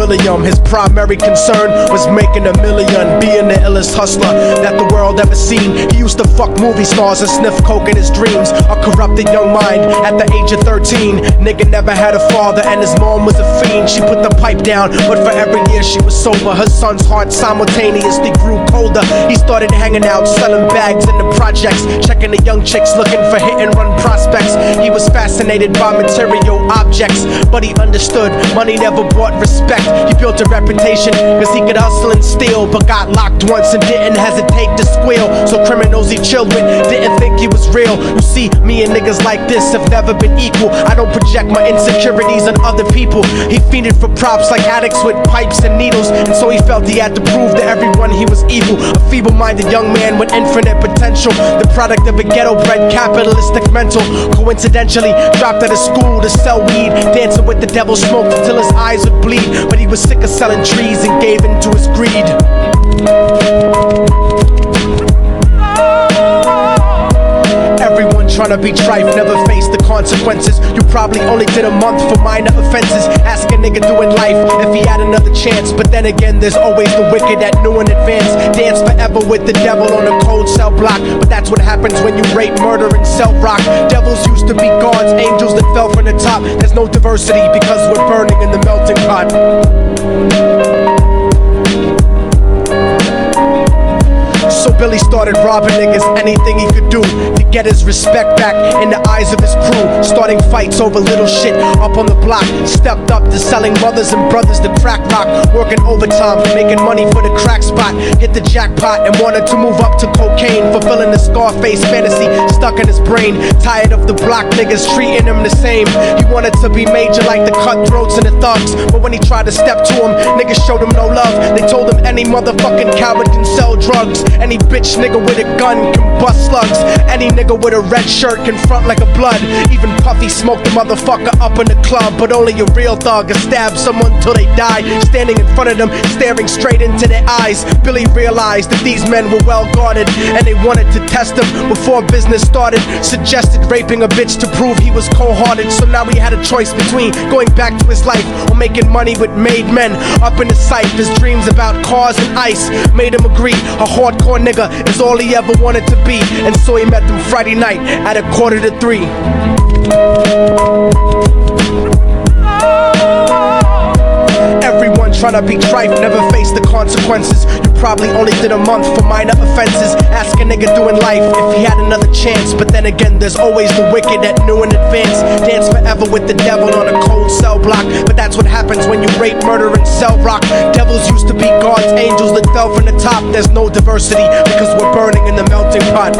William. His primary concern was making $1 million, being the illest hustler that the world ever seen. He used to fuck movie stars and sniff coke in his dreams. A corrupted young mind at the age of 13. Nigga never had a father and his mom was a fiend. She put the pipe down, but for every year she was sober. Her son's heart simultaneously grew colder. He started hanging out, selling bags in the projects, checking the young chicks looking for hit and run prospects. He was fascinated by material objects, but he understood money never brought respect. He built a reputation cause he could hustle and steal, but got locked once and didn't hesitate to squeal. So criminals he chilled with didn't think he was real. You see, me and niggas like this have never been equal. I don't project my insecurities on other people. He fiended for props like addicts with pipes and needles, and so he felt he had to prove to everyone he was evil. A feeble-minded young man with infinite potential, the product of a ghetto-bred capitalistic mental. Coincidentally, dropped out of school to sell weed, dancing with the devil, smoked until his eyes would bleed. But he was sick of selling trees and gave in to his greed. Everyone tryna be trife, never face the consequences. You probably only did a month for minor offenses. Ask a nigga doing life if he had another chance. But then again, there's always the wicked that knew in advance. Dance forever with the devil on a cold cell block. But that's what happens when you rape, murder, and sell rock. Devils used to be gods, angels that fell from the top. There's no diversity because we're burning in the melting pot. So Billy started robbing niggas, anything he could do to get his respect back in the eyes of his crew. Starting fights over little shit up on the block. Stepped up to selling mothers and brothers to crack rock. Working overtime, making money for the crack spot. Hit the jackpot and wanted to move up to cocaine. Fulfilling the Scarface fantasy stuck in his brain. Tired of the block niggas treating him the same. He wanted to be major like the cutthroats and the thugs. But when he tried to step to him, niggas showed him no love. They told him any motherfucking coward can sell drugs. Any bitch nigga with a gun can bust slugs. Any nigga with a red shirt can front like a blood. Even Puffy smoked the motherfucker up in the club. But only a real thug can stab someone till they die. Standing in front of them, staring straight into their eyes, Billy realized that these men were well guarded, and they wanted to test him before business started. Suggested raping a bitch to prove he was cold-hearted. So now he had a choice between going back to his life or making money with made men. Up in the sight, his dreams about cars and ice made him agree a hardcore nigga is all he ever wanted to be. And so he met them Friday night at 2:45. Everyone tryna be trife, never face the consequences. You probably only did a month for minor offenses. Ask a nigga doing life if he had another chance. But then again, there's always the wicked that knew in advance. Dance forever with the devil on a cold cell block. But that's what happens when you rape, murder, and sell rock. Devils used to be gods, angels that fell from the top. There's no diversity because we're burning in the melting pot.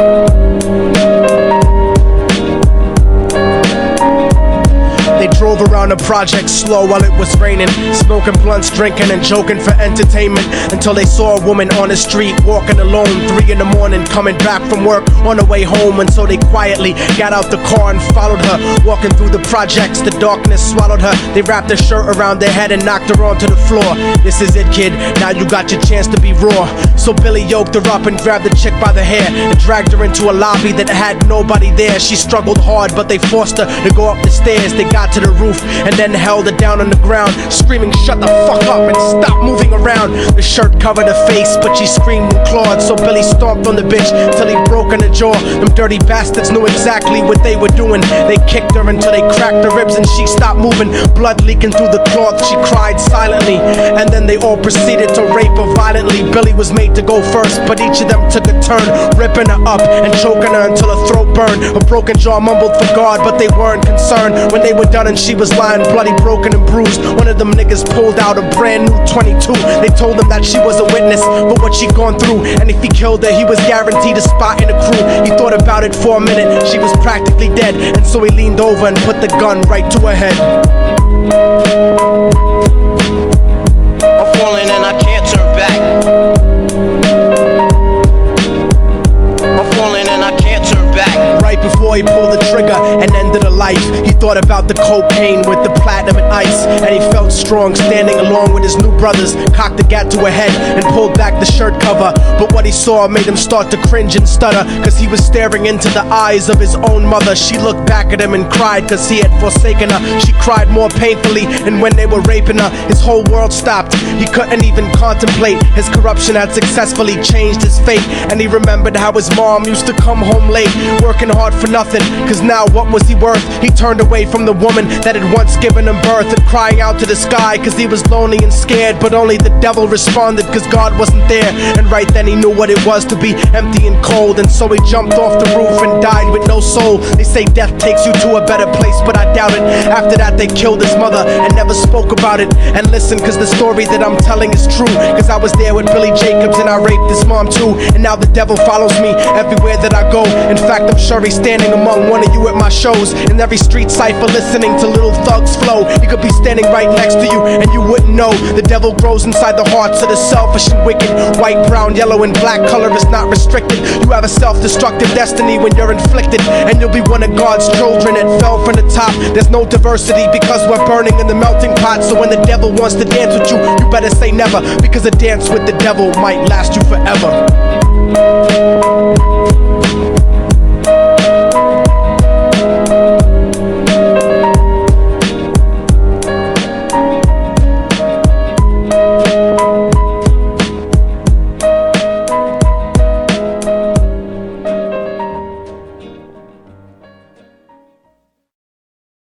They drove around the project slow while it was raining, smoking blunts, drinking and joking for entertainment, until they saw a woman on the street walking alone, 3 in the morning, coming back from work on her way home. And so they quietly got out the car and followed her. Walking through the projects, the darkness swallowed her. They wrapped her shirt around their head and knocked her onto the floor. This is it, kid, now you got your chance to be raw. So Billy yoked her up and grabbed the chick by the hair and dragged her into a lobby that had nobody there. She struggled hard, but they forced her to go up the stairs. They got to the roof and then held her down on the ground, screaming, "Shut the fuck up and stop moving around." The shirt covered her face, but she screamed and clawed. So Billy stomped on the bitch till he broke in her jaw. Them dirty bastards knew exactly what they were doing. They kicked her until they cracked her ribs and she stopped moving. Blood leaking through the cloth, she cried silently. And then they all proceeded to rape her violently. Billy was made to go first, but each of them took a turn, ripping her up and choking her until her throat burned. Her broken jaw mumbled for God, but they weren't concerned. When they were done and she was lying bloody, broken and bruised, one of them niggas pulled out a brand new 22. They told him that she was a witness for what she'd gone through, and if he killed her, he was guaranteed a spot in the crew. He thought about it for a minute, she was practically dead, and so he leaned over and put the gun right to her head. I'm falling and I can't turn back. I'm falling and I can't turn back. Right before boy pulled the trigger and ended a life. He thought about the cocaine with the platinum and ice, and he felt strong standing along with his new brothers. Cocked the gat to a head and pulled back the shirt cover, but what he saw made him start to cringe and stutter, cause he was staring into the eyes of his own mother. She looked back at him and cried cause he had forsaken her. She cried more painfully, and when they were raping her, his whole world stopped. He couldn't even contemplate. His corruption had successfully changed his fate, and he remembered how his mom used to come home late, working hard for nothing, cause now what was he worth? He turned away from the woman that had once given him birth, and crying out to the sky cause he was lonely and scared, but only the devil responded cause God wasn't there. And right then he knew what it was to be empty and cold, and so he jumped off the roof and died with no soul. They say death takes you to a better place, but I doubt it. After that they killed his mother and never spoke about it. And listen, cause the story that I'm telling is true, cause I was there with Billy Jacobs and I raped his mom too. And now the devil follows me everywhere that I go. In fact, I'm sure he's standing among one of you at my shows, in every street cipher listening to Little Thug's flow. He could be standing right next to you and you wouldn't know. The devil grows inside the hearts of the selfish and wicked. White, brown, yellow and black color is not restricted. You have a self-destructive destiny when you're inflicted, and you'll be one of God's children that fell from the top. There's no diversity because we're burning in the melting pot. So when the devil wants to dance with you, you better say never, because a dance with the devil might last you forever.